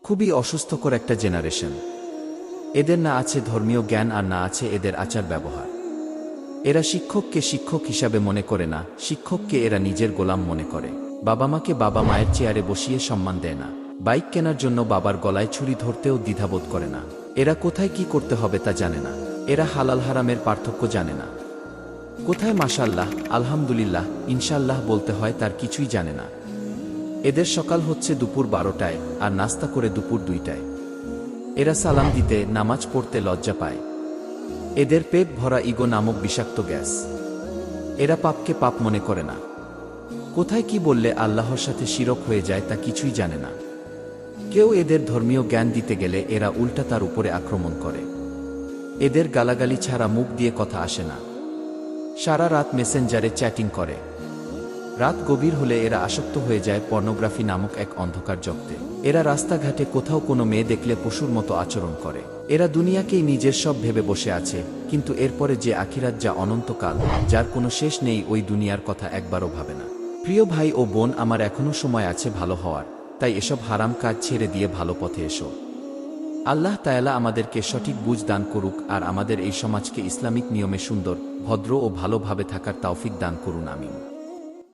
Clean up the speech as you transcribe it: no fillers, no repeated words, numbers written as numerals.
খুবই অসুস্থকর একটা জেনারেশন। এদের না আছে ধর্মীয় জ্ঞান আর না আছে এদের আচার ব্যবহার। এরা শিক্ষককে শিক্ষক হিসাবে মনে করে না, শিক্ষককে এরা নিজের গোলাম মনে করে। বাবা মাকে বাবা মায়ের চেয়ারে বসিয়ে সম্মান দেয় না। বাইক কেনার জন্য বাবার গলায় ছুরি ধরতেও দ্বিধাবোধ করে না। এরা কোথায় কি করতে হবে তা জানে না। এরা হালাল হারামের পার্থক্য জানে না। কোথায় মাশাআল্লাহ, আলহামদুলিল্লাহ, ইনশাআল্লাহ বলতে হয় তার কিছুই জানে না। এদের সকাল হচ্ছে দুপুর 12টায় আর নাস্তা করে দুপুর 2টায়। এরা সালাম দিতে, নামাজ পড়তে লজ্জা পায়। এদের পেট ভরা ইগো নামক বিষাক্ত গ্যাস। এরা পাপকে পাপ মনে করে না। কোথায় কি বললে আল্লাহর সাথে শিরক হয়ে যায় তা কিছুই জানে না। কেউ এদের ধর্মীয় জ্ঞান দিতে গেলে এরা উল্টা তার উপরে আক্রমণ করে। এদের গালাগালি ছাড়া মুখ দিয়ে কথা আসে না। সারা রাত মেসেঞ্জারে চ্যাটিং করে। রাত গভীর হলে এরা আসক্ত হয়ে যায় পর্নোগ্রাফি নামক এক অন্ধকার জগতে। এরা রাস্তাঘাটে কোথাও কোনো মেয়ে দেখলে পশুর মতো আচরণ করে। এরা দুনিয়াকেই নিজের সব ভেবে বসে আছে, কিন্তু এরপরে যে আখিরাত, যা অনন্তকাল, যার কোনো শেষ নেই, ওই দুনিয়ার কথা একবারও ভাবে না। প্রিয় ভাই ও বোন আমার, এখনও সময় আছে ভালো হওয়ার, তাই এসব হারাম কাজ ছেড়ে দিয়ে ভালো পথে এসো। আল্লাহ তাআলা আমাদেরকে সঠিক বুঝ দান করুক আর আমাদের এই সমাজকে ইসলামিক নিয়মে সুন্দর, ভদ্র ও ভালোভাবে থাকার তৌফিক দান করুন। আমিন।